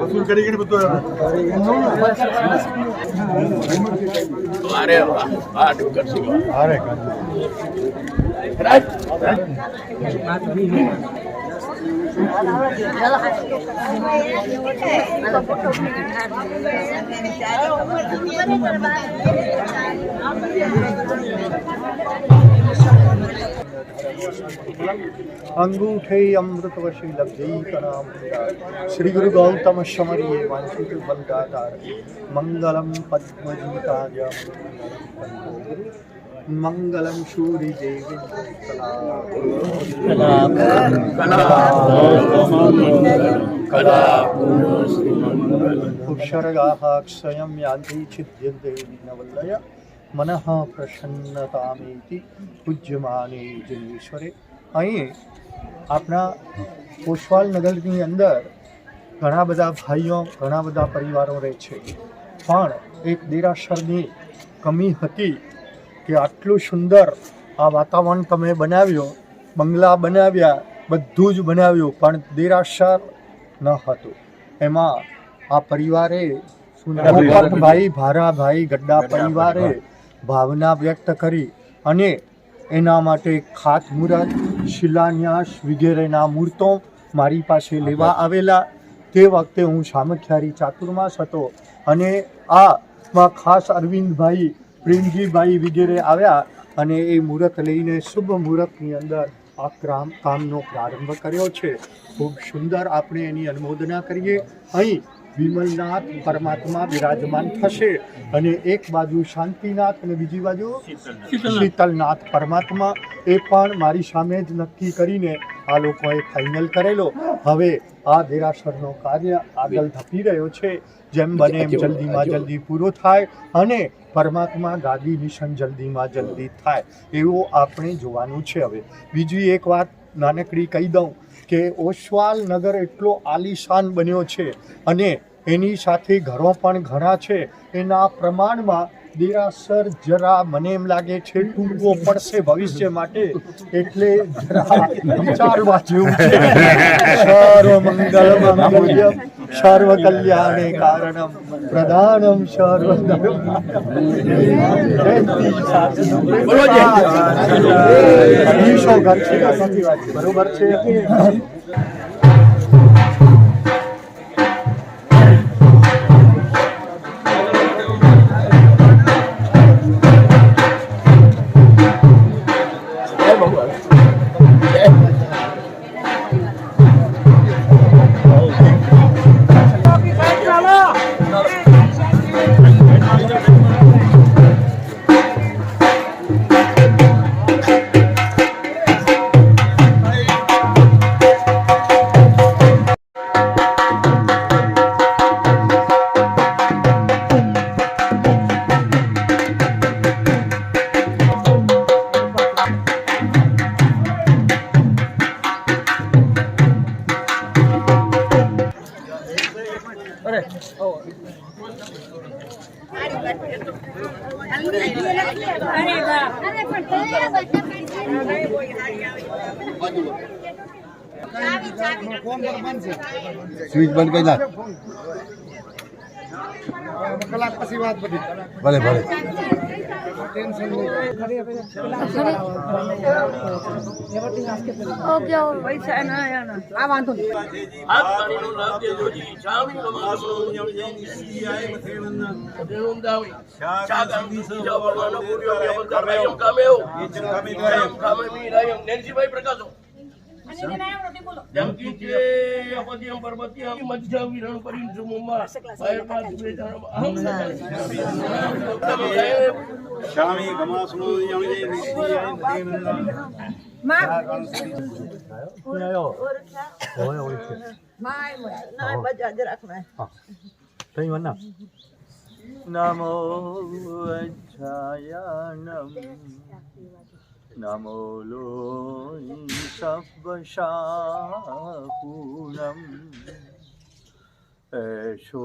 વસૂલ કરી બધું અરે વાહ અરે अंगूठे अमृतवशी लब्धि श्री गुरु गौतम शमरिये वांछित बंदाधार मंगलम पद्मजीताय मंगलम शूरी देवी उपसर्गाः क्षयं यान्ति छिद्यन्ते नवलय मनः प्रसन्नतामेति पूज्यमाने जनेश्वरे। અહીં આપણા કોસવાલ નગરની અંદર ઘણા બધા ભાઈઓ ઘણા બધા પરિવારો રહે છે, પણ એક દેરાસરની કમી હતી કે આટલું સુંદર આ વાતાવરણ તમે બનાવ્યો, બંગલા બનાવ્યા, બધું જ બનાવ્યું, પણ દેરાસર ન હતું. એમાં આ પરિવારે ભાઈ ભારાભાઈ ગड्डा પરિવારે ભાવના વ્યક્ત કરી અને એના માટે ખાતમુહૂર્ત, શિલાન્યાસ વગેરેના મુહૂર્તો મારી પાસે લેવા આવેલા. તે વખતે હું સામખિયારી ચાતુર્માસ હતો અને આમાં ખાસ અરવિંદભાઈ, પ્રેમજીભાઈ વગેરે આવ્યા અને એ મુહૂર્ત લઈને શુભ મુહૂર્તની અંદર આ કામનો પ્રારંભ કર્યો છે. ખૂબ સુંદર આપણે એની અનુમોદના કરીએ. અહીં વિમલનાથ પરમાત્મા બિરાજમાન થશે અને એક બાજુ શાંતિનાથ અને બીજી બાજુ શીતલનાથ પરમાત્મા. એ પણ મારી સામે જ નક્કી કરીને આ લોકોએ ફાઇનલ કરેલો. હવે આ દેરાસરનો કાર્ય આગળ ધપી રહ્યો છે. જેમ બને એમ જલ્દીમાં જલ્દી પૂરો થાય અને પરમાત્મા ગાદી નિશન જલ્દીમાં જલ્દી થાય એવું આપણે જોવાનું છે. હવે બીજી એક વાત નાનકડી કહી દઉં કે ઓસવાલ નગર એટલો આલીશાન બન્યો છે અને એની સાથે ઘરો પણ ઘણા છે. એના પ્રમાણમાં દેરાસર જરા મને એમ લાગે છે ટૂંકો પડશે ભવિષ્ય માટે, એટલે જરા વિચારવા જેવું છે. સર્વ મંગલ માંગલ્યમ સર્વ કલ્યાણે કારણમ પ્રધાનમ સર્વ ઘર છે બરોબર છે. સ્વિચ બંધ કરી નાખ. કલાક પછી વાત બધી ભલે ભલે. નમો અજ્જાયનમ નમો લોય સબ્બશાપૂનમ એષો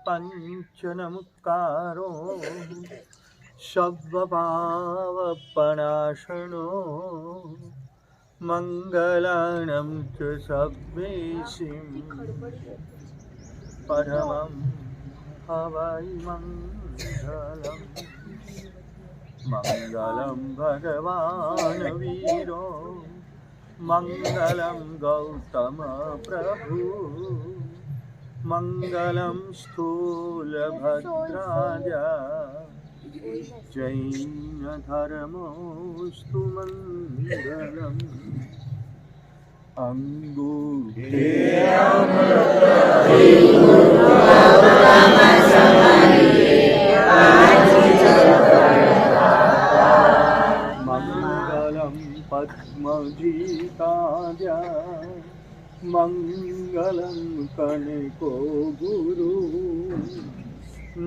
પંચનમુકારો સબ્બપાવપણાશનો મંગલાણમ ચ સબ્બેશિમ પરમં હવૈ મંગલમ. મંગલમ ભગવાન વીરો મંગલમ ગૌતમ પ્રભુ મંગલમ સ્થૂલભદ્રાજા જૈન ધર્મોસ્તુ મંગલમ. મંગલમ પદ્મજીતાજા મંગલમ કનકો ગુરુ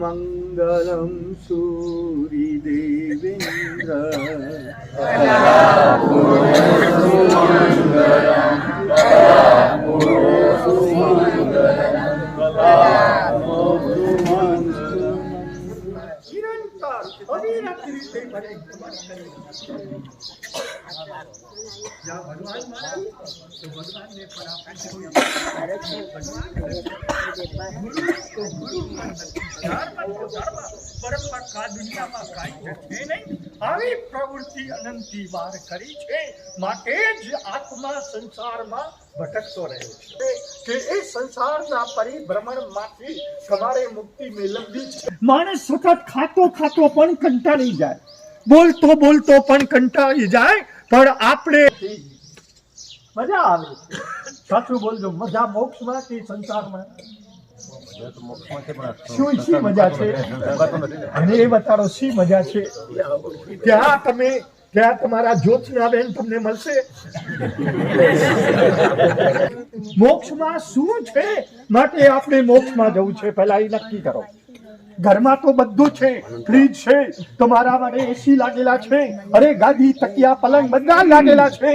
મંગલમ સૂરિદેવેન્દ્ર આવી પ્રવૃત્તિ અનંતી વાર કરી છે, માટે જ આત્મા સંસારમાં ભટકતો રહ્યો છે કે એ સંસારના પરિભ્રમણમાંથી તમારે મુક્તિ મેળવવી છે. માણસ સતત ખાતો પણ કંટાળી જાય, બોલતો પણ કંટાળી જાય, પણ આપણે મજા આવે છે. સાચું બોલજો, મજા મોક્ષમાં કે સંસારમાં? શું શી મજા છે અને એ બતાડો, શી મજા છે? ત્યાં તમારા જ્યોત્સનાબેન તમને મળશે. મોક્ષમાં શું છે, માટે આપણે મોક્ષમાં જવું છે, પહેલા એ નક્કી કરો. ઘરમાં તો બધું છે, ફ્રીજ છે, તમારા માટે એસી લાગેલા છે, અરે ગાદી તકિયા પલંગ બધા લાગેલા છે,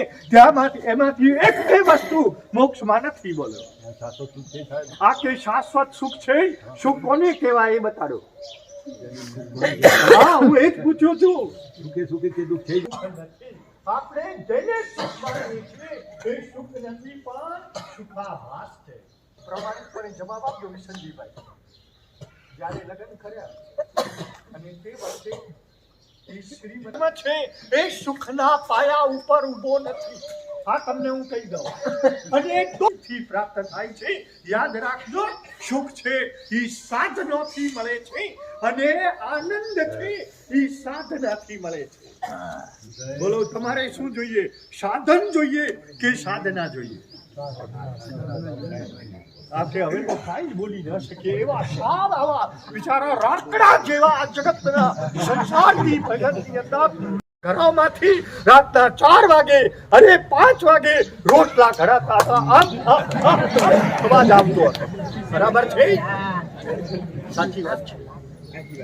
એમાંથી એક બે વસ્તુ મોક્ષમાં નથી. બોલો, આ કે શાશ્વત સુખ છે? સુખ કોને કહેવાય એ બતાડો. હા, હું એ જ પૂછું છું. આપણે જેને સુખ માનીએ છીએ એ સુખ નથી, પણ સુખાભાસ છે. પ્રમાણિકપણે જવાબ આપજો વિસનજીભાઈ. જ્યારે લગ્ન કર્યા અને તે વર્ષે એ શ્રીમંતમાં છે, એ સુખના પાયા ઉપર ઊભો નથી. આ તમને હું કહી દઉં. અને એ દુઃખથી પ્રાપ્ત થાય છે. યાદ રાખજો, સુખ છે એ સાધનોથી મળે છે, અને આનંદ છે એ સાધનાથી મળે છે. બોલો, તમારે શું જોઈએ? સાધન જોઈએ કે સાધના જોઈએ? આપણે હવે તો કાંઈ બોલી ન શકીએ એવા સાવ આવા બિચારા રાકડા જેવા જગતના સંસારની ભજનની અંદર ઘરોમાંથી રાતના 4 વાગે અને 5 વાગે રોટલા ઘડાતા હતા. અવાજ આવતો હતો. બરાબર છે? સાચી વાત છે.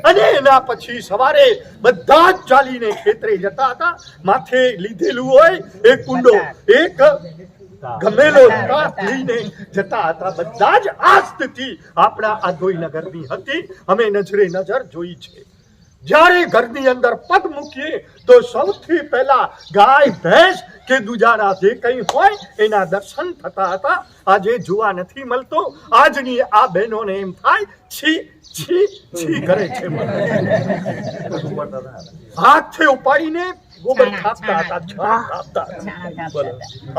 અને એના પછી સવારે બધા જ ચાલીને ખેતરે જતા હતા. માથે લીધેલું હોય એક કુંડો, એક ગમેલો લઈને જતા હતા. બધા જ આ સ્થિતિ આપણા આધોઈ નગરની હતી. અમે નજરે નજર જોઈ છે. જ્યારે ઘરની અંદર પગ મૂકીએ તો સૌથી પહેલા ગાય, ભેંસ કે દુજારા જે કંઈ હોય એના દર્શન થતા હતા. આજે જોવા નથી મળતો. આજની આ બહેનોને એમ થાય, છી છી છી કરે છે. હાથે ઉપાડીને ગોબર ખાપતા હતા, છાણ ખાપતા હતા.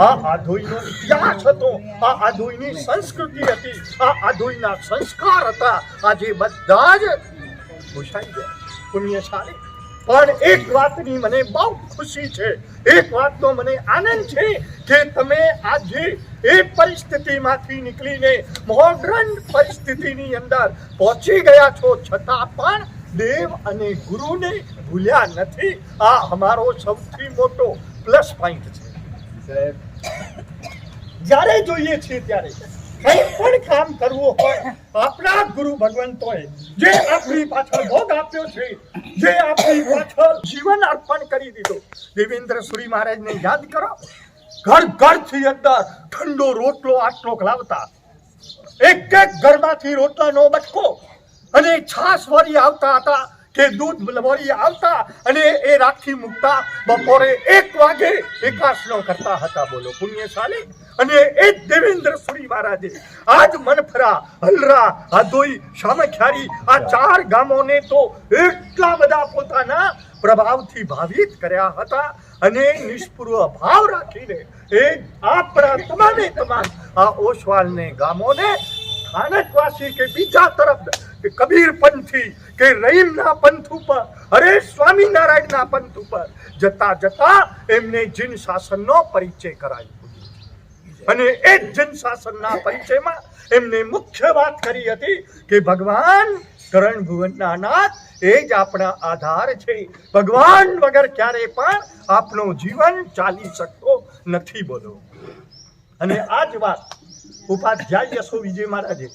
આ આધોઈનો ઇતિહાસ હતો, આ આધોઈની સંસ્કૃતિ હતી, આ આધોઈના સંસ્કાર હતા. આજે બધા જ ભૂસાઈ ગયા. પુણ્યશાળી. પણ એક વાતની મને બહુ ખુશી છે, એક વાતનો મને આનંદ છે કે તમે આજે એ પરિસ્થિતિમાંથી નીકળીને મોડર્ન પરિસ્થિતિની અંદર પહોંચી ગયા છો, છતાં પણ દેવ અને ગુરુને ભૂલ્યા નથી. આ અમારો સૌથી મોટો પ્લસ પોઈન્ટ છે. જ્યારે જોઈએ છીએ ત્યારે કંઈ પણ કામ કરવું હોય, આપણા ગુરુ ભગવંતોએ જે આપણી પાછળ ભોગ આપ્યો છે, જે આપણી પાછળ જીવન અર્પણ કરી દીધું. દેવેન્દ્ર સુરી મહારાજને યાદ કરો. ઘરથી અંદર ઠંડો રોટલો આટલો લાવતા, એક ઘરમાંથી રોટલાનો બટકો અને છાશ વળી આવતા હતા કે દૂધ વળી આવતા, અને એ રાખી મૂકતા. બપોરે 1 વાગે એકાસનો કરતા હતા. બોલો, પુણ્યશાળી. અને એ જ દેવેન્દ્ર સુરી મહારાજે આજ મનફરા, હલરા, આધોઈ, સામખિયારી આ 4 ગામોને તો એટલા બધા પોતાના પ્રભાવથી ભાવિત કર્યા હતા. અને નિષ્પૃહ ભાવ રાખીને એ આપણા તમામે તમામ આ ઓસવાલને ગામોને સ્થાનકવાસી કે બીજા તરફ કે કબીર પંથી કે રહીમના પંથ ઉપર, અરે સ્વામિનારાયણના પંથ ઉપર જતા એમને જીન શાસનનો પરિચય કરાયો. અને એ જન શાસનના પરિચયમાં એમને મુખ્ય વાત કરી હતી કે ભગવાન કરણ ભુવનના નાથ એ જ આપણા આધાર છે. ભગવાન વગર ક્યારે પણ આપણું જીવન ચાલી શકતો નથી. બોલો. અને આ જ વાત ઉપાધ્યાય યશો વિજય મહારાજે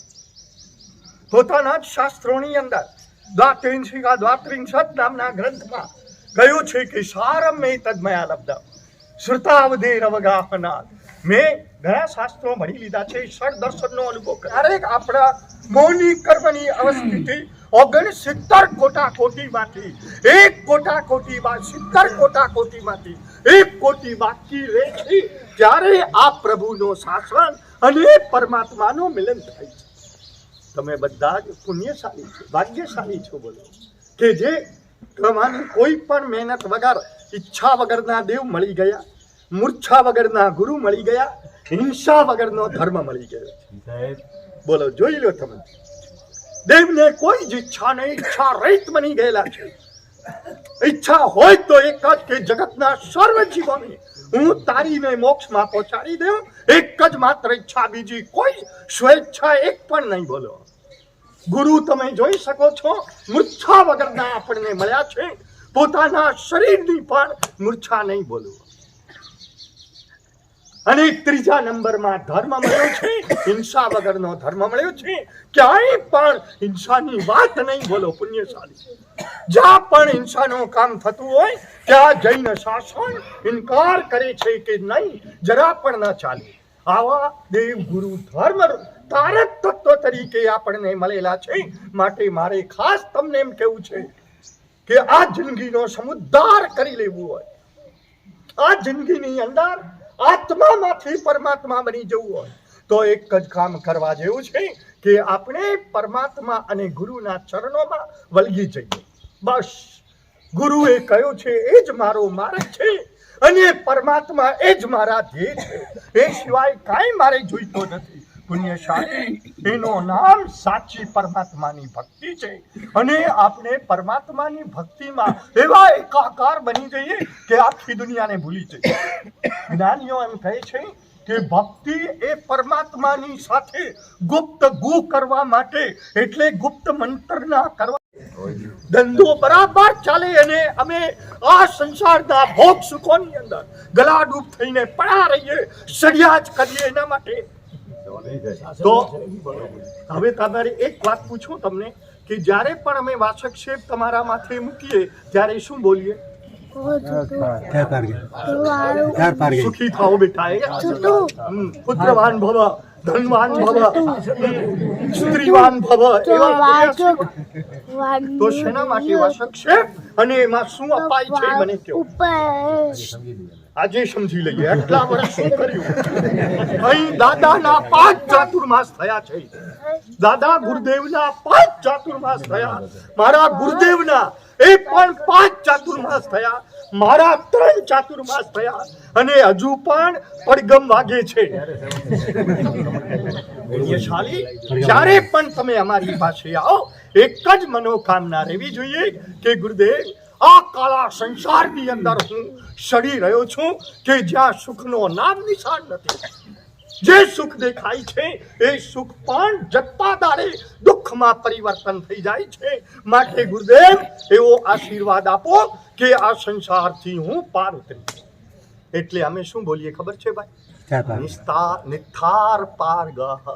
પોતાના જ શાસ્ત્રોની અંદર દ્વાત્રિંશત નામના ગ્રંથમાં કહ્યું છે કે સારમે તદ્મયા લબ્ધ શ્રુતાવધેર અવગાહનાથ મેં ઘણા શાસ્ત્રો ભણી લીધા છે, ષડ દર્શનનો અનુભવ ક્યારેક આપણા મૌની કર્મની અવસ્થિતિ 69 કોટાકોટીમાંથી 1 કોટાકોટીમાં 70 કોટાકોટીમાંથી 1 કોટી બાકી રહે છે, ત્યારે આ પ્રભુનો શાસન અને પરમાત્માનું મિલન થાય છે. તમે બધા જ પુણ્યશાળી છો, ભાગ્યશાળી છો. બોલો કે જે તમારી કોઈ પણ મહેનત વગર, ઈચ્છા વગરના દેવ મળી ગયા, મૂર્છા વગરના ગુરુ મળી ગયા, હિંસા વગરનો ધર્મ મળી ગયો. બોલો, જોઈ લો તમે. દેવને કોઈ જ ઈચ્છા નહીં, ઈચ્છા રહિત બની ગયેલા છે. ઈચ્છા હોય તો એક જ કે જગતના સર્વ જીવોને હું તારીને મોક્ષમાં પહોંચાડી દઉં. એક જ માત્ર ઈચ્છા, બીજી કોઈ સ્વેચ્છા એક પણ નહીં. બોલો, ગુરુ તમે જોઈ શકો છો, મૂર્છા વગરના આપણને મળ્યા છે. પોતાના શરીરની પણ મૂર્છા નહીં. બોલો, અને ત્રીજા નંબરમાં ધર્મ મળ્યો છે, હિંસા વગરનો ધર્મ મળ્યો છે. ક્યાંય પણ હિંસાની વાત નહીં. બોલો, પુણ્યશાળી. જ્યાં પણ હિંસાનું કામ થતું હોય ત્યાં જૈન શાસન ઇનકાર કરે છે કે નહીં, જરા પણ ન ચાલે. આવા દેવ ગુરુ ધર્મ તારક તત્વ તરીકે આપણને મળેલા છે. માટે મારે ખાસ તમને એમ કહેવું છે કે આ જિંદગીનો સમુદ્ધાર કરી લેવું હોય, આ જિંદગીની અંદર આત્મામાંથી પરમાત્મા બની જવું હોય તો એક જ કામ કરવા જેવું છે કે આપણે પરમાત્મા અને ગુરુના ચરણોમાં વળગી જઈએ. બસ, ગુરુએ કહ્યું છે એ જ મારો માર્ગ છે અને પરમાત્મા એ જ મારા ધ્યેય છે. એ સિવાય કાંઈ મારે જોઈતો નથી. પુણ્યશાળી, એનું નામ સાચી પરમાત્માની ભક્તિ છે. અને આપણે પરમાત્માની ભક્તિમાં એવા એકાકાર બની જઈએ કે આખી દુનિયાને ભૂલી જઈએ. જ્ઞાનીઓ એમ કહે છે કે ભક્તિ એ પરમાત્માની સાથે ગુપ્ત ગુ કરવા માટે, એટલે ગુપ્ત મંત્રના કરવા ધંધો બરાબર ચાલે અને અમે આ સંસારના ભોગ સુખોની અંદર ગલાડૂબ થઈને પડ્યા રહીએ, સળિયા જ કરીએ એના માટે. તો હવે તમારે એક વાત પૂછું તમને કે જ્યારે પણ અમે વાસક્ષેપ તમારા માથે મૂકીએ ત્યારે શું બોલીએ? સુખી થાઓ બેટા, પુત્રવાન ભવ, ધનવાન ભવ, સ્ત્રીવાન ભવ. તો શેના માટે વાસક્ષેપ અને એમાં શું અપાય છે મને કહો. આજે સમજી લઈએ. આટલા વર્ષ શું કર્યું? અહીં દાદાના 5 ચાતુર્માસ થયા છે. દાદા ગુરુદેવના 5 ચાતુર્માસ થયા. મારા ગુરુદેવના એ પણ 5 ચાતુર્માસ થયા. મારા 3 ચાતુર્માસ થયા અને હજુ પણ પડગમ વાગે છે. પુણ્યશાળી, જ્યારે પણ તમે અમારી પાસે આવો એક જ મનોકામના રહેવી જોઈએ કે ગુરુદેવ, આ કાળા સંસારની અંદર હું સડી રહ્યો છું કે જ્યાં સુખનો નામ નિશાન નથી. જે સુખ દેખાય છે એ સુખ પણ જતા દાડે દુઃખમાં પરિવર્તન થઈ જાય છે. માટે ગુરુદેવ, એવો આશીર્વાદ આપો કે આ સંસારથી હું પાર ઉતરી. એટલે અમે શું બોલીએ ખબર છે ભાઈ? નિસ્તાર પાર ગહ.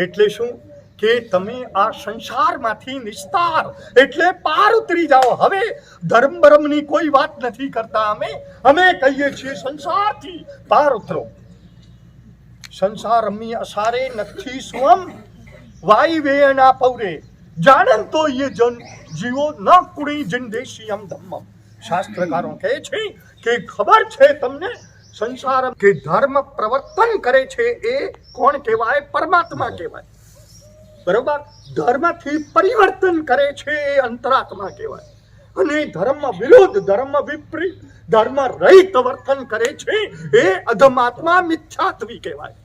એટલે શું કે તમે આ સંસારમાંથી નિસ્તાર એટલે પાર ઉતરી જાઓ. હવે ધર્મ બરમની કોઈ વાત નથી કરતા. અમે કહીએ છીએ સંસારથી પાર ઉતરો. સંસારમી અસારે નથી સ્વમ વાઈ વેના પૌરે જાણન તો ये જન જીવો ન કુણી જિંદેશિયમ ધમ્મમ. શાસ્ત્રકારો કહે છે કે ખબર છે તમને, સંસાર કે ધર્મ પ્રવર્તન કરે છે એ કોણ કહેવાય? પરમાત્મા કહેવાય. બરોબર? ધર્મથી પરિવર્તન કરે છે એ અંતરાત્મા કહેવાય. અને ધર્મ વિરુદ્ધ, ધર્મ વિપરીત, ધર્મ રહિત વર્તન કરે છે એ અધમાત્મા મિથ્યાત્વી કહેવાય.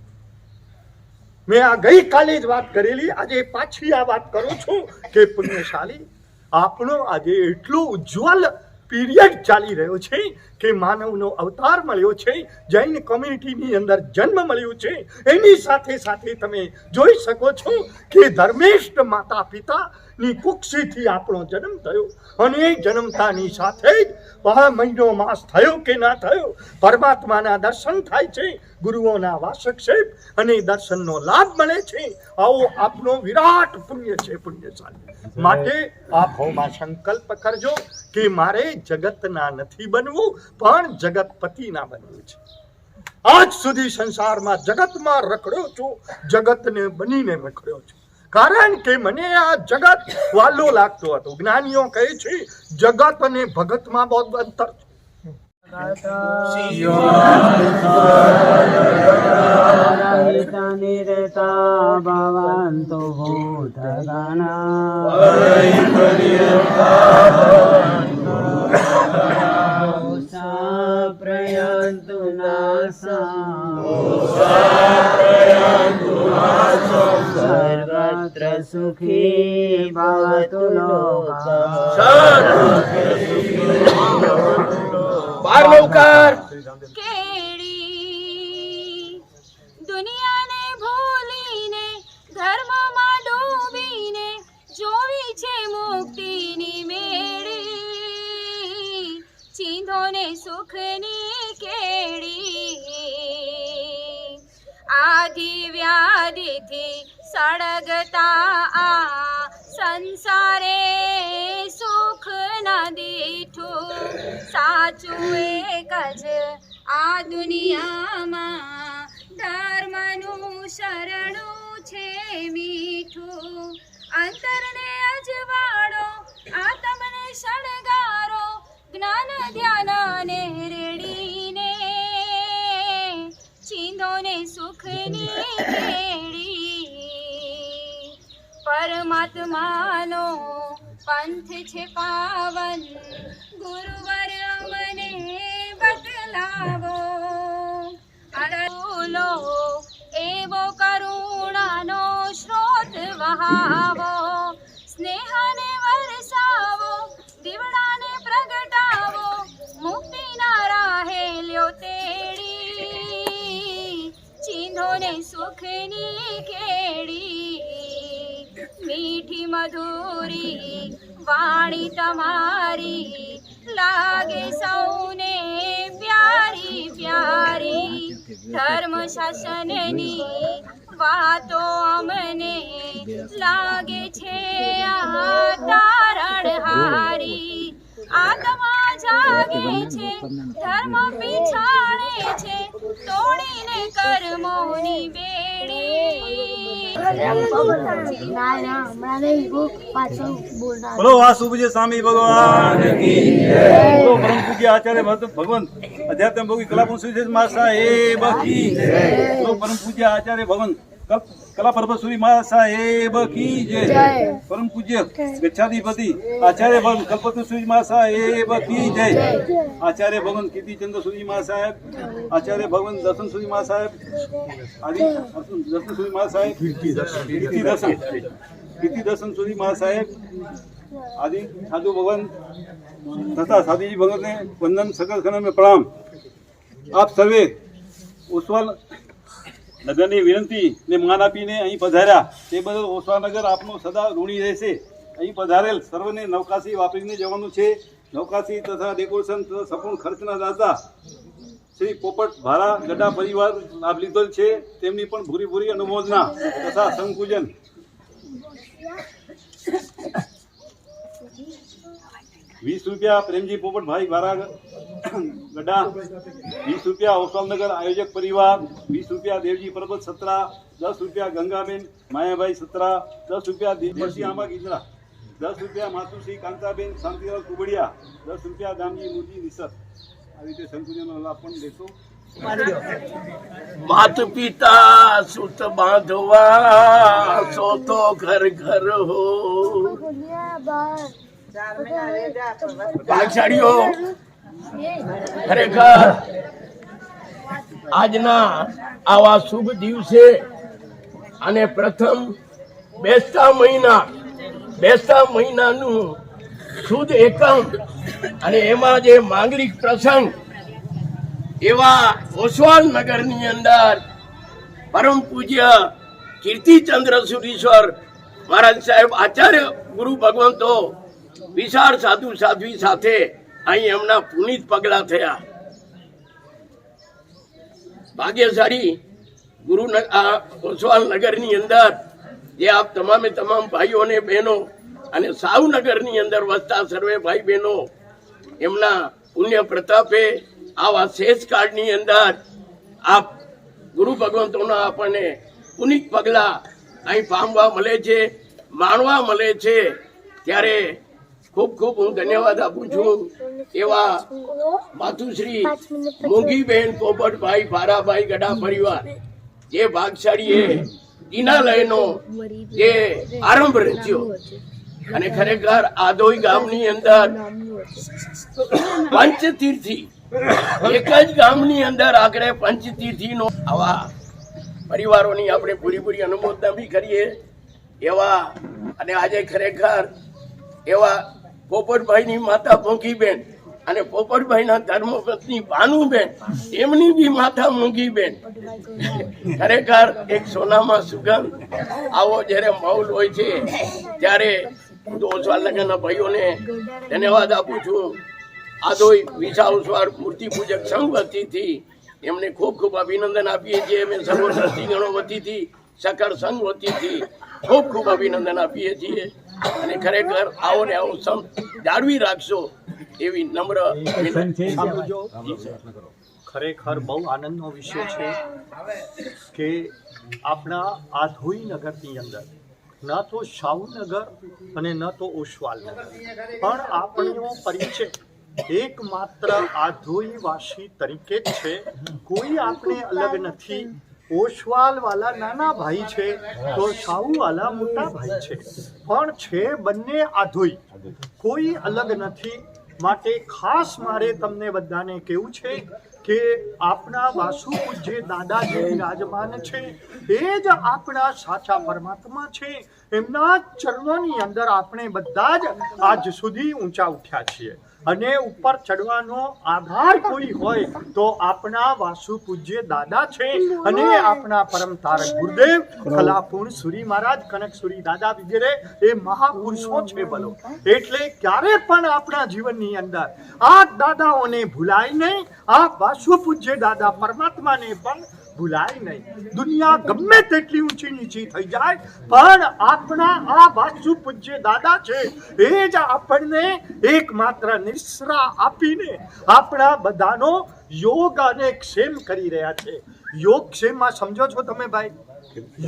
મેં આ ગઈકાલે જ વાત કરેલી, આજે પાછી આ વાત કરું છું કે પુણ્યશાળી, આપણો આજે એટલો ઉજ્જવલ પીરિયડ ચાલી રહ્યો છે કે માનવનો અવતાર મળ્યો છે, જૈન કોમ્યુનિટીની અંદર જન્મ મળ્યો છે. એની સાથે સાથે તમે જોઈ શકો છો કે ધર્મેષ્ઠ માતા પિતાની કુક્ષીથી આપણો જન્મ થયો અને એ જન્મતાની સાથે જ મહિનો માસ થયો કે ના થયો, પરમાત્માના દર્શન થાય છે, ગુરુઓના વાસક્ષેપ અને દર્શનનો લાભ મળે છે. આવો આપનો વિરાટ પુણ્ય છે. પુણ્યશાળી, માટે આ ભાવમાં સંકલ્પ કરજો કે મારે જગતના નથી બનવું પણ જગતપતિના બનવું છે. આજ સુધી સંસારમાં જગતમાં રખડ્યો છું, જગતને બનીને રખડ્યો છું, કારણ કે મને આ જગત વાલો લાગતો હતો. જ્ઞાનીઓ કહે છે જગત અને ભગતમાં બહુ અંતર છે. પ્રયંતુ સર્વત્ર સુખી ભવતુ કેડી દુનિયાને ભૂલીને ધર્મમાં ડૂબીને જોવી છે મુક્તિની મેળી, ચીંધોને સુખની કેડી. આદિ વ્યાધિથી સળગતા આ સંસારે સુખ ના દીઠું, સાચું એક જ આ દુનિયામાં ધર્મનું શરણું છે મીઠું. અંતરને અજવાળો આત્મને શણગારો, જ્ઞાન ધ્યાનને રેડીને ચીંધોને સુખની કેડી. પરમાત્માનો પંથ છે પાવન, ગુરુવર અમને બતલાવો. અડલો એવો કરુણાનો સ્રોત વહાવો, સ્નેહને વરસાવો, દીવડાને પ્રગટાવો, મુક્તિના રાહે લ્યો તેડી, ચીંધોને સુખની કેડી. મીઠી મધુરી વાણી તમારી લાગે સૌને પ્યારી પ્યારી, ધર્મ શાસનની વાતો અમને લાગે છે આ તારણહારી. આત્મા જાગે છે, ધર્મ પીછાડે છે, તોડીને કર્મોની બેડી. બોલો વાસુજી સ્વામી ભગવાન કી જય. બોલો પરમ પૂજ્ય આચાર્ય ભગવાન અધ્યાત્મ ભોગી કલાપુર સુરેશ મા સાહેબ કી જય. બોલો પરમ પૂજ્ય આચાર્ય ભગવાન કલા પરમેશ્વરી મા સાહેબ કી જય. પરમ પૂજ્ય ગચ્છાધિપતિ આચાર્ય ભગવાન કલ્પતરુ સુરી મા સાહેબ કી જય. આચાર્ય ભગવાન કીર્તિચંદ્ર સુરી મા સાહેબ, આચાર્ય ભગવાન દર્શન સુરી મા સાહેબ, આદિ દર્શન સુરી મા સાહેબ, કીર્તિ દર્શન સુરી મા સાહેબ આદि સાધु भगवान तथा साधु जी भगवान ने वंदन सकल खंड में प्रणाम. आप सर्वे ओसवाल નગરની વિનંતી ને માન આપીને અહીં પધાર્યા તે બદલ ઓસવાનગર આપનો સદા ઋણી રહેશે. અહીં પધારેલ સર્વને નવકાશી વાપરીને જવાનું છે. નવકાશી તથા ડેકોરેશન તથા સંપૂર્ણ ખર્ચના દાતા શ્રી પોપટ ભારા ગડા પરિવાર લાભ લીધેલ છે. તેમની પણ ભૂરી ભૂરી અનુમોદના તથા સંપૂજન. 20 રૂપિયા પ્રેમજી પોપટભાઈ ભારા ગડા, 20 રૂપિયા ઓસવાલનગર આયોજક પરિવાર, 20 રૂપિયા દેવજી પરબત સત્રા, 10 રૂપિયા ગંગાબેન માયાભાઈ સત્રા, 10 રૂપિયા દેવજી આંબા ગીજરા, 10 રૂપિયા માતુશ્રી કાંતાબેન શાંતિલાલ કુબડિયા, 10 રૂપિયા દામજી મુરજી નિસર. આવી રીતે સંકુલનો લાભ પણ દેશો. માત પિતા સુત બાંધવા સો તો ઘર ઘર હો. ભાગશાળીઓ ખરેખર આજના આવા શુભ દિવસે અને પ્રથમ બેસતા મહિનાનું શુદ્ધ એકમ અને એમાં જે માંગલિક પ્રસંગ એવા ઓસવાલ નગરની અંદર પરમ પૂજ્ય કીર્તિચંદ્ર સુરીશ્વર મહારાજ સાહેબ આચાર્ય ગુરુ ભગવંતો વિશાળ સાધુ સાધ્વી સાથે અહીં એમના પુનિત પગલા થયા. ભાગ્યશાળી ગુરુ ઓસવાલ નગરની અંદર જે આપ તમામે તમામ ભાઈઓ અને બહેનો અને સાવનગરની અંદર વસતા સર્વે ભાઈ બહેનો એમના પુણ્ય પ્રતાપે આવા શેષ કાળની અંદર આ ગુરુ ભગવંતોના આપણને પુનિત પગલા અહીં પામવા મળે છે, માણવા મળે છે, ત્યારે ખૂબ ખૂબ હું ધન્યવાદ આપું છું એવા માતુશ્રી મોંઘીબેન પોપટભાઈ ભારાભાઈ ગઢા પરિવાર જે ભાગશાળીએ દિનાલયનો જે આરંભ રચ્યો અને ખરેખર આધોઈ ગામની અંદર પંચતીર્થી એક જ ગામની અંદર આખરે પંચતીર્થીનો આવા પરિવારોની આપણે પૂરી અનુમોદના બી કરીએ એવા અને આજે ખરેખર એવા પોપટભાઈની માતા મોંઘીબેન અને પોપટભાઈના ધર્મપત્ની ભાનુબેન એમની બી માતા મોંઘીબેન ખરેખર એક સોનામાં સુગંધ આવો જ્યારે માહોલ હોય છે ત્યારે હું તો ઓસવાલનગરના ભાઈઓને ધન્યવાદ આપું છું. આદોઈ વિશાળ મૂર્તિ પૂજક સંઘ વતીથી એમને ખૂબ ખૂબ અભિનંદન આપીએ છીએ. અમે સર્વ ટ્રસ્ટીગણો વતીથી સકળ સંઘ વતીથી ખૂબ ખૂબ અભિનંદન આપીએ છીએ અને ખરેખર આવો ને આવો સંપ જાળવી રાખશો એવી નમ્ર ખરેખર બહુ આનંદનો વિષય છે કે આપણા આધોઈ નગરની અંદર ન તો શાહુનગર અને ન તો ઓસવાલનગર પણ આપણો પરિચય એકમાત્ર આધોઈવાસી તરીકે જ છે. કોઈ આપણે અલગ નથી. ઓસવાલ વાલા નાના ભાઈ છે તો સાઉ વાલા મોટા ભાઈ છે, પણ છે બંને આધોઈ, કોઈ અલગ નથી. માટે ખાસ મારે તમને બધાને કહેવું છે કે આપણા વાસુ પૂજ્ય દાદા જે વિરાજમાન છે એ જ આપણા સાચા પરમાત્મા છે. એમના ચરણોની અંદર આપણે બધા જ આજ સુધી ઊંચા ઉઠ્યા છીએ અને ઉપર ચડવાનો આધાર કોઈ હોય તો આપણા વાસુ પૂજ્ય દાદા છે અને આપણા પરમ તારક ગુરુદેવ કલાપૂર્ણ સુરી મહારાજ, કનક સુરી દાદા વગેરે એ મહાપુરુષો છે બોલો. એટલે ક્યારે પણ આપણા જીવનની અંદર આ દાદાઓને ભૂલાય નહીં, આ વાસુ પૂજ્ય દાદા પરમાત્માને પણ ભૂલાય નહીં. દુનિયા ગમે તેટલી ઊંચી નીચી થઈ જાય પણ આપણા આ વાસુ પૂજ્ય દાદા છે એ જ આપણને એકમાત્ર નિશ્રા આપીને આપણા બધાનો યોગ અને ક્ષેમ કરી રહ્યા છે. યોગ ક્ષેમમાં સમજો છો તમે ભાઈ?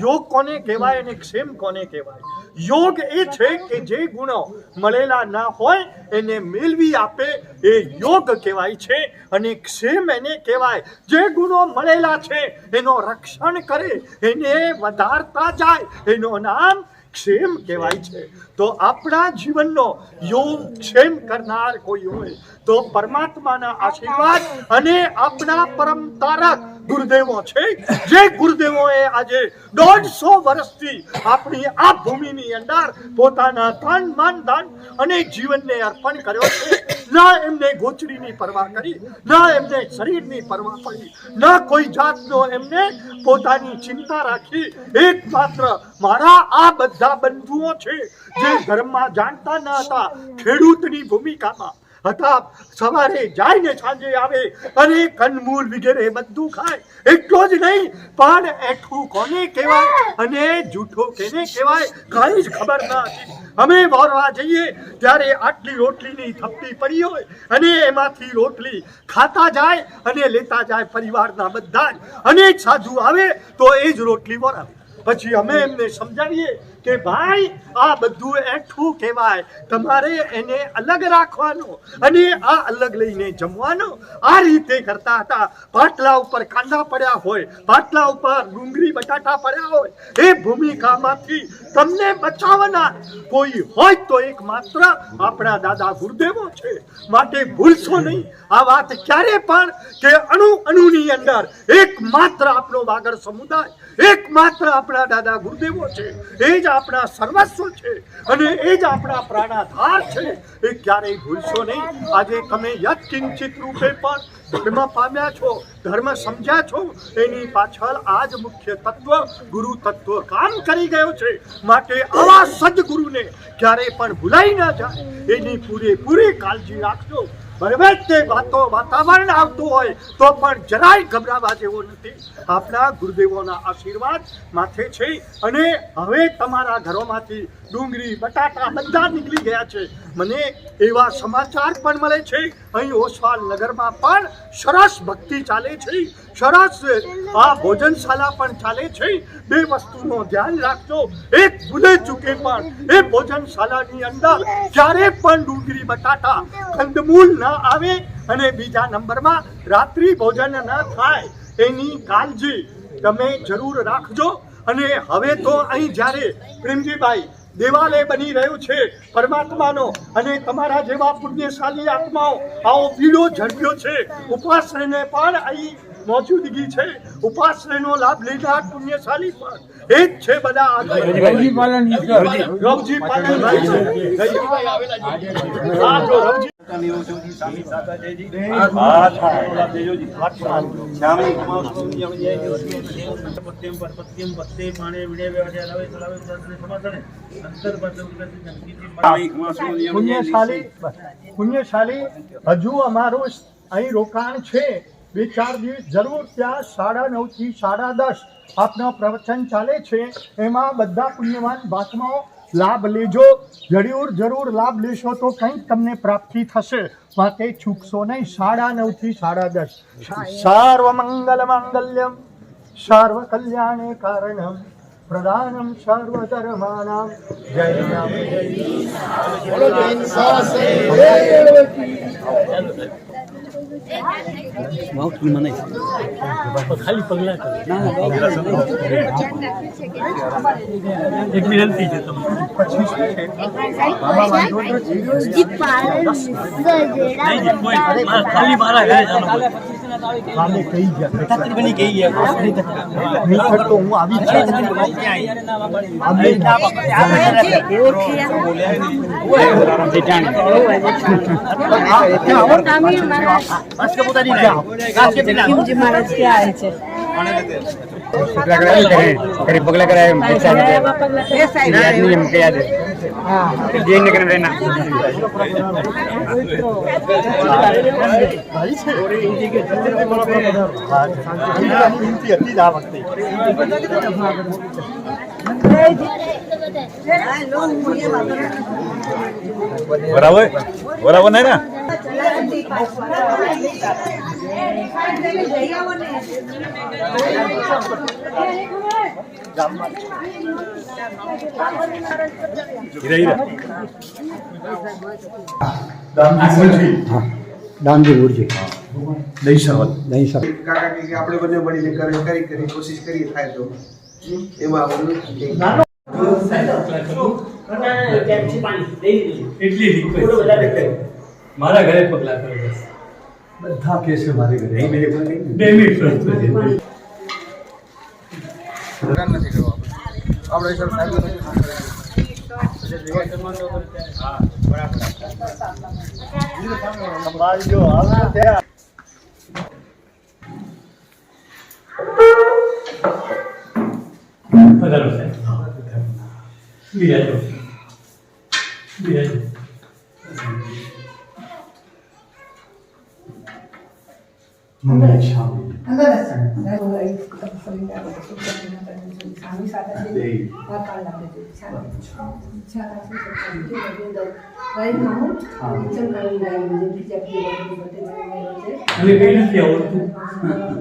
યોગ કોને કહેવાય અને ક્ષેમ કોને કહેવાય? યોગ એ છે કે જે ગુણો મળેલા ના હોય એને મેળવી આપે એ યોગ કહેવાય છે અને ક્ષેમ એને કહેવાય જે ગુણો મળેલા છે એનો રક્ષણ કરે, એને વધારતા જાય, એનું નામ ક્ષેમ કહેવાય છે. તો આપણા જીવનનો યોગ ક્ષેમ કરનાર કોઈ હોય તો પરમાત્માના આશીર્વાદ અને આપણા પરમ તારક ગુરુદેવો છે, જે ગુરુદેવોએ આજે 150 વર્ષથી આપણી આ ભૂમિની અંદર પોતાના તન મન ધન અને જીવનને અર્પણ કર્યો છે. ના એમને ગોચરીની પરવા કરી, ના એમને શરીરની પરવા પડી, ના કોઈ જાતનો એમને પોતાની ચિંતા રાખી. એકમાત્ર મારા આ બધા બંધુઓ છે જે ધર્મમાં જાણતા ન હતા, ખેડૂતની ભૂમિકામાં હતા. સવારે જાય ને સાંજે આવે અને કંદમૂળ વગેરે બધું ખાય. એટલો જ નહીં પણ એઠું કોને કહેવાય અને જૂઠું કેને કહેવાય કાંઈ જ ખબર ન હતી. અમે વોરવા જઈએ ત્યારે આટલી રોટલીની થપ્પી પડી હોય અને એમાંથી રોટલી ખાતા જાય અને લેતા જાય પરિવારના બધા જ, અને સાધુ આવે તો એ જ રોટલી વોરાવે. પછી અમે એમને સમજાવીએ કે ભાઈ આ બધું એઠું કહેવાય, તમારે એને અલગ રાખવાનો અને આ અલગ લઈને જમવાનો. આ રીતે કરતા હતા. પાટલા ઉપર કાંદા પડ્યા હોય, પાટલા ઉપર ડુંગળી બટાટા પડ્યા હોય, એ ભૂમિકામાંથી તમને બચાવવાના કોઈ હોય તો એકમાત્ર આપણા દાદા ગુરુદેવો છે. માટે ભૂલશો નહીં આ વાત ક્યારે પણ કે અણુની અંદર એકમાત્ર આપણો વાગડ સમુદાય, એકમાત્ર આપણા દાદા ગુરુદેવો છે. એ જ આપણા સર્વસ્વ છે અને એ જ આપણા પ્રાણાધાર છે. એ ક્યારેય ભૂલશો નહીં. આજે તમે યત્કિંચિત રૂપે પણ ધર્મ પામ્યા છો, ધર્મ સમજ્યા છો, એની પાછળ આ જ મુખ્ય તત્વ ગુરુ તત્વ કામ કરી ગયો છે. માટે આવા સદગુરુને ક્યારેય પણ ભૂલાઈ ન જાય એની પૂરેપૂરી કાળજી રાખજો. બરાબર તે વાતાવરણ આવતું હોય તો પણ જરાય ગભરાવા જેવો નથી. આપણા ગુરુદેવોના આશીર્વાદ માથે છે અને હવે તમારા ઘરોમાંથી ડુંગળી બટાટા બધા નીકળી ગયા છે. મને એવા સમાચાર પણ મળે છે અહીં ઓસવાલ નગરમાં પણ સરસ ભક્તિ ચાલે છે, સરસ આ ભોજનશાળા પણ ચાલે છે. બે વસ્તુનો ધ્યાન રાખજો, એક ભૂલે ચૂકે પણ એ ભોજનશાળાની અંદર ક્યારે પણ ડુંગળી બટાટા કંદમૂળ ન આવે અને બીજા નંબરમાં રાત્રિ ભોજન ન થાય એની કાળજી તમે જરૂર રાખજો. અને હવે તો અહીં જ્યારે પ્રેમજીભાઈ દેવાલય બની રહ્યું છે પરમાત્માનો અને તમારા જેવા પુણ્યશાળી આત્માઓ આવો પીળો ઝડપ્યો છે, ઉપાશ્રયને પણ અહીં મોજૂદગી છે, ઉપાશ્રયનો લાભ લેનાર પુણ્યશાળી પણ એ જ છે બધા. રવજી પાલનભાઈ છે. પુણ્યશાળી હજુ અમારું અહીં રોકાણ છે 2-4 દિવસ જરૂર. ત્યાં 9:30 થી 10:30 આપનો પ્રવચન ચાલે છે, એમાં બધા પુણ્યવાન મહાત્માઓ લાભ લેજો. જરૂર લાભ લેશો તો કંઈક તમને પ્રાપ્તિ થશે, માટે ચૂકશો નહીં. 9:30 થી 10:30. સર્વ મંગલ માંગલ્યમ સર્વ કલ્યાણે કારણમ પ્રધાનમ સર્વ ધર્માનામ જય રામ ખાલી પગલા એક વિનંતી છે તમને ખાલી મારા ઘરે કાલે કહી ગયા બની ગઈ ગયા તો હું આવી પગલા કરાય બરાબર નહીં ને દામજી ઉર્જી દહીં સરવત કાકા કે આપણે બંને મળીને કરી કોશિશ કરીએ થાય તો એમાં મારા ઘરે પગલા કરો બધા કે છે મારી ઘરે નથી કરવા આપણે સર સાહેબ સંભાળજો આવજો ત્યાં પધારો સાહેબ બિરાજો મંગલ શામી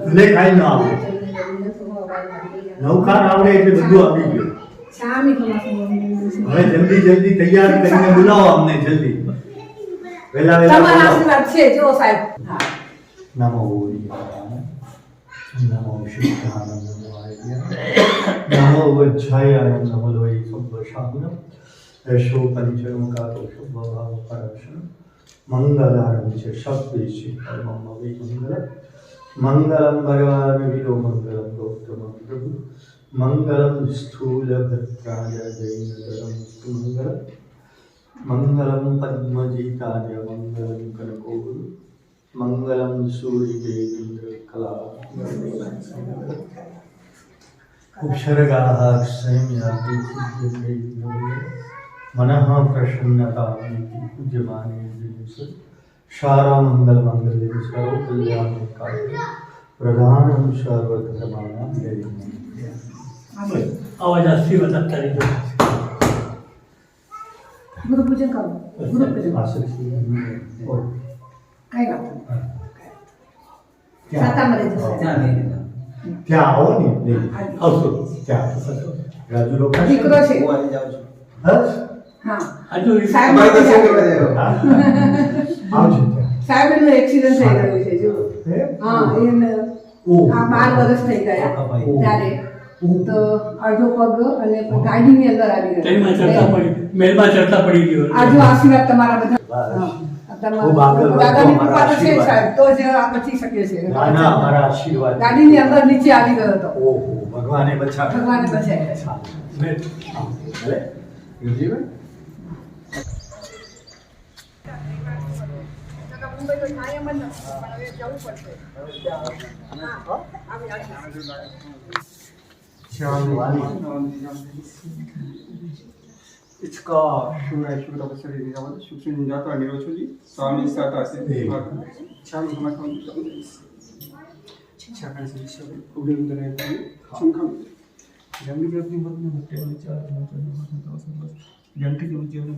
મને કાંઈ ના આવે નૌકાર આવડે એટલે બધું આવી ગયું. હવે જલ્દી તૈયાર કરીને બોલાવો અમને જલ્દી વહેલા નમો નમો શિવાય નમો આર્ય નમો વજ્જાય નમો વૈ સબ્બ શામન યશો પંચમકારો શુભ ભાવ પરશન મંગલારં છે શબ્દે છે પરમમ વે મંગલમ ભગવાન વિદો મંગલમ ગૌતમ પ્રભુ મંગલમ સ્થૂલ ભદ્રાય જૈનતરમ મંગલ મંગલમ પદ્મજીતાય મંગલમ કનકોગુરુ મંગલમ સૂર્યદેવેન્દ્ર કલા ઉપસર્ગાઃ સંયમે મનઃ પ્રસન્નતા પૂજ્યમાને દિવસે શારા મંગલ મંગલે સર્વ કલ્યાણ કાય પ્રધાનમ સર્વ ધર્માનાં જય. અવાજ આશીર્વાદ આપતા રહીજો. ત્યાં આવો ને આવશો ત્યાં રાજુ લોકો દીકરો છે. હું આજે જાઉં છું. હા આટલું સાહેબ અમારે માટે દર્શન જાય. કરવા જાવ. આવજો ત્યાં સાહેબનું એક્સિડન્ટ થઈ ગયું છે જો. હે? હા એને ઓહ. આ 12 વર્ષ થઈ ગયા ત્યારે તો અડધો પગ અને ગાડીની અંદર આવી ટ્રેનમાં ચડતા ગયો. પડી મહેલમાં ચડતા પડી ગયો આજુ આશીર્વાદ તમારા બધા. બસ. તમારા ખૂબ આગળ વધો, દાદાની કૃપા અમારા તો છે જ આશીર્વાદ. સાહેબ, તો જ આ બચી શકે છે. ના ના અમારા આશીર્વાદ ગાડીની અંદર નીચે આવી ગયો હતો. ઓહો ભગવાને બચાવ્યો ભગવાને બચાવ્યો. ભલે યુજીભાઈ इसका शिवराय शिवराव सरी निजामत शिक्षण जाता निरोचोजी स्वामी साता से चालू समाज शिक्षा का शिक्षा उड़े उधर है संखम जंगली व्यक्ति बदलने होते हैं चार जनता के जीवन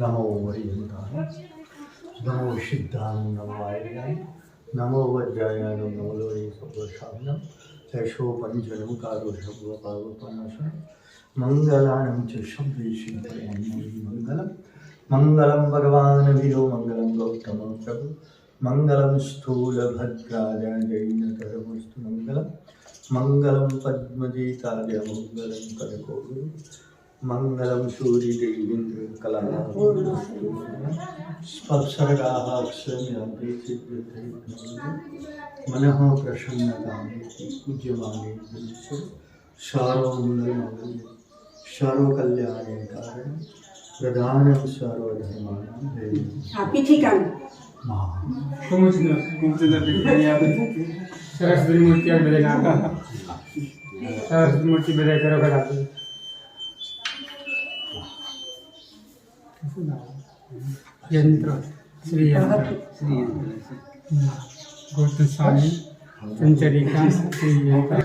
नमो वरियंताय नमो सिद्धाय नमो आर्याय नमो वज्राय नमो लोरे सर्वशाम्यं यशो पंचनं कारो शब्द पावपनाशं मंगलानं च शब्दे सिद्धयं मंगलम मंगलम भगवान विरो मंगलम गौतम प्रभु मंगलम स्थूल भद्राय जैनतरमस्तु मंगलम मंगलम पद्मजीताय मंगलम करकोगुरु मंगलम सूर्यदेवेन्द्र कलानां स्पर्शरगाः अक्षरयान्ते सिद्ध्यते मनः प्रसन्नतामेति पूज्यमाने सर्वमङ्गलमाङ्गल्ये सर्वकल्याणे कारणं प्रधानं सर्वधर्माणां देवं આ પીઠિકાનું. सरस्वती मूर्ति बेले नाका सरस्वती मूर्ति बेले करो करा यंत्र श्री यंत्र गौतम स्वामी संचरिका श्री यंत्र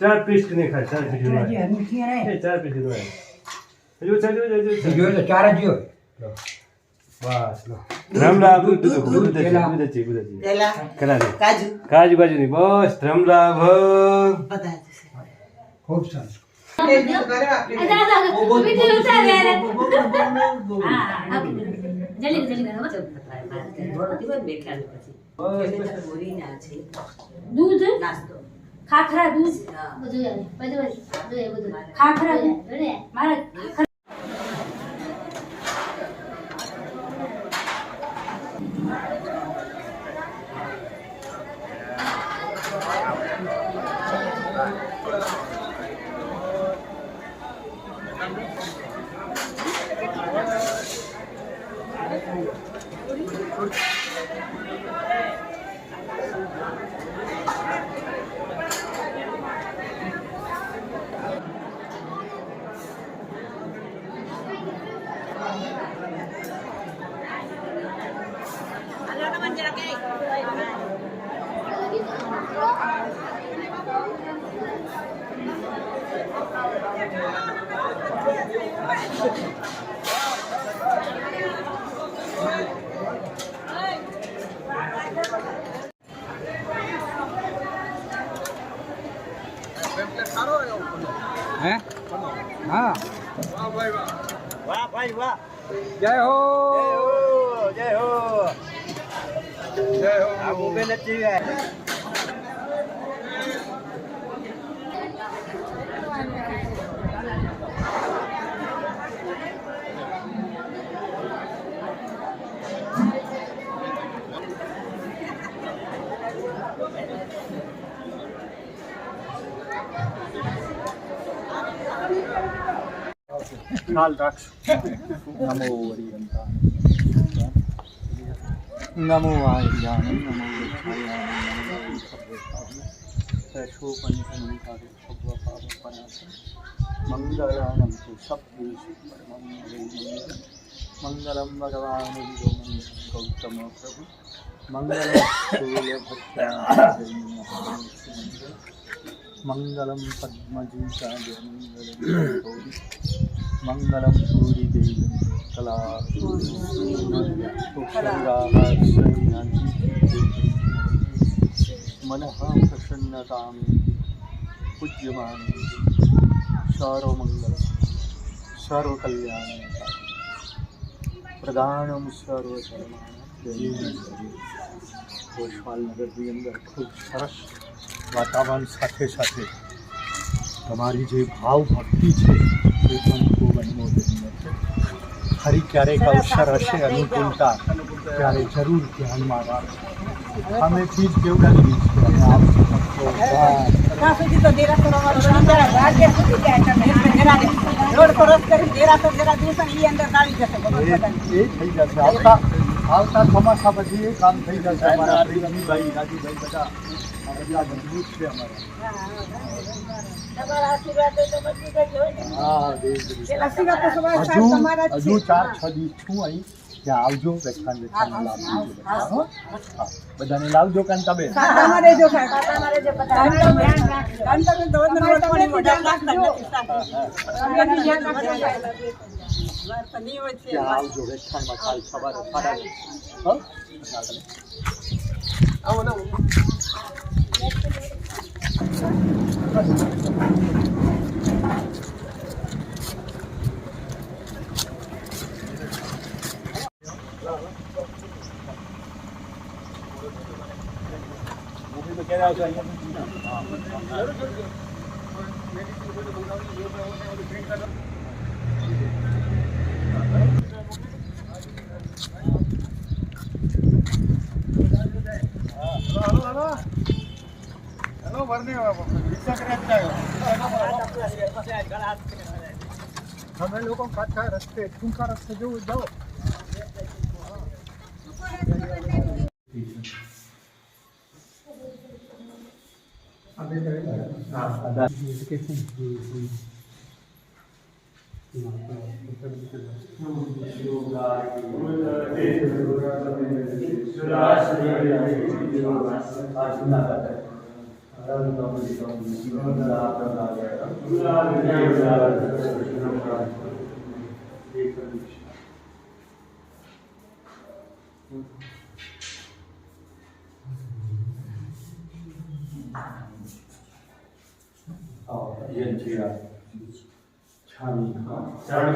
ચાર પીસ નહીં ખાય ચાર પીસ ચાર પીસ હજુ બસ લો ધ્રમલાભ કાજુ બાજુ ની બસ ધ્રમલાભ ખૂબ સારું દૂધ ખાખરા દૂધ ખાખરા દૂધ મારા जय हो जय हो जय हो आप मुंबई नची है ખ્યાલ રાખશો નમો વરિયંતાય નમો આર્યાય નમો શોપનિષન્નિકારે સર્વપાપપનાશનં મંગળાનં તુ સપ્તેષુ પરમં મંગલં ભગવાન ગૌતમ પ્રભુ મંગલં મંગલમ પદ્મજીતાય મંગલમ સૂર્યદેવ કલા મનઃ પ્રસન્નતામ પૂજ્યમાન સર્વમંગલ સર્વકલ્યાણ પ્રધાનમ સર્વધર્માણ ગોપાલનગરની અંદર ખૂબ સરસ વાતાવરણ સાથે સાથે તમારી જે ભાવ ભક્તિ છે એ પણ ખૂબ અનુમોદનીય છે. ફરી ક્યારેક અવસર હશે અનુકૂળતા ત્યારે જરૂર ધ્યાનમાં રાખો. અમેથી જ કેવડાવી છે અને આપ ત્યાં સુધી તો દેરાસર અમારો જરા ભાગ્ય સુધી જાય તમે રોડ ક્રોસ કરી દેરાસર જરા દિવસ એ અંદર આવી જશે એ થઈ જશે. આવતા ચોમાસા પછી એ કામ થઈ જશે. અમારા પ્રેમજીભાઈ રાજુભાઈ બધા આ બધા મજબૂત છે અમારા. તમારા આશીર્વાદ હોય તો બધું કઈ હોય ને હા આશીર્વાદ તો સવાર સાહેબ તમારા જ હજુ છે 4-6 દિવસ છું અહીં ત્યાં આવજો. વેચાણ લાવજો. બધાને લાવજો કાન તમે તમારે જો સાહેબ તમારે જે બધા ધ્યાન રાખજો તમે તો વડવાની મોઢા રાખતા નથી સાહેબ ધ્યાન રાખજો નહીં હોય છે ત્યાં આવજો. વેચાણમાં કાલ સવારે 8:30 આવો ને તમે લોકો પાછા રસ્તે ટૂંકા રસ્તે જવું જાઓ.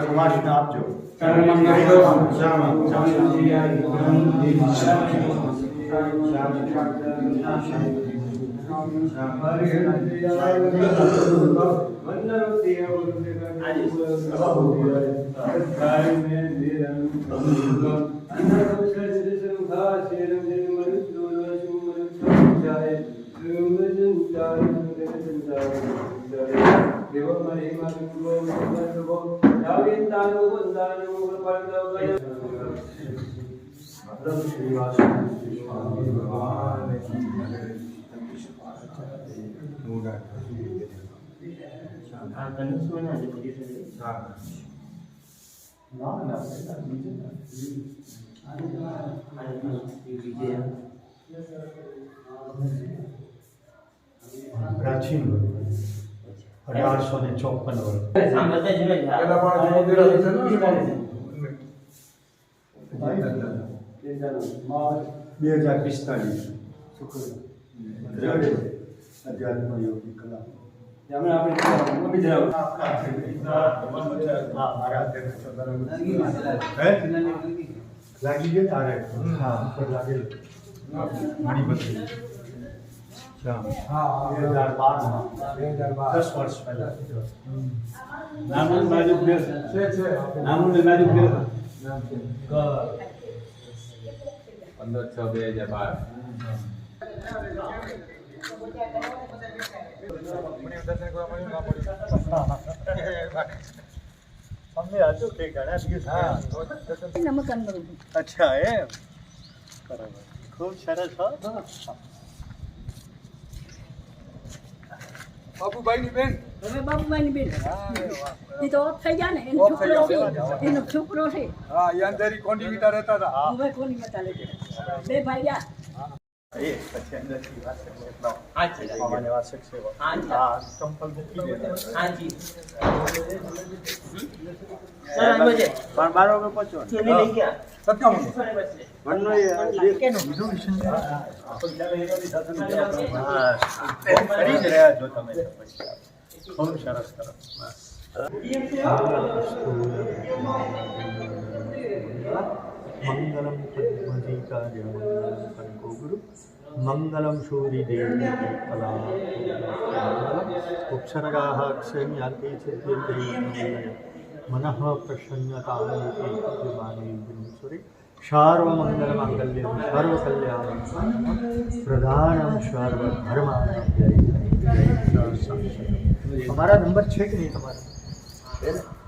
સમાજને આપજો. પ્રાચીન 1854 વર્ષ 2045 અધ્યાત્મ યોગી કલા લાગી ગયો તારે? હા ઉપર લાગેલું. મણિપત્રી 2012 10 વર્ષ પહેલા. નામનું નાજુક છે. નામનું નાજુક છે. 15/6/2012 અમને હતું કે ઘણા દિવસ અચ્છા એમ બરાબર. ખૂબ સરસ હો. બાબુભાઈની બેન હવે બાબુભાઈની બેન એ તો ઓફ થઈ ગયા ને એનો છોકરો છે એનો છોકરો છે હા એ અંધારી કોંડી વિટા રહેતા હતા હવે કોની બતા લેજે બે ભાઈ ગયા મંગલમ પદ્મજીકાર્ય ગુરુ મંગલમ સૂર્યદેવી કલા ઉપસર્ગાः અક્ષયન્યાન્તે છેદ્યન્તે મનઃ પ્રસન્નતામેતિ વિદ્યમાનેશ્વરે સર્વમંગલમાંગલ્યં સર્વકલ્યાણં પ્રધાનમ સર્વધર્માણામ. અમારા નંબર છે કે નહીં તમારા?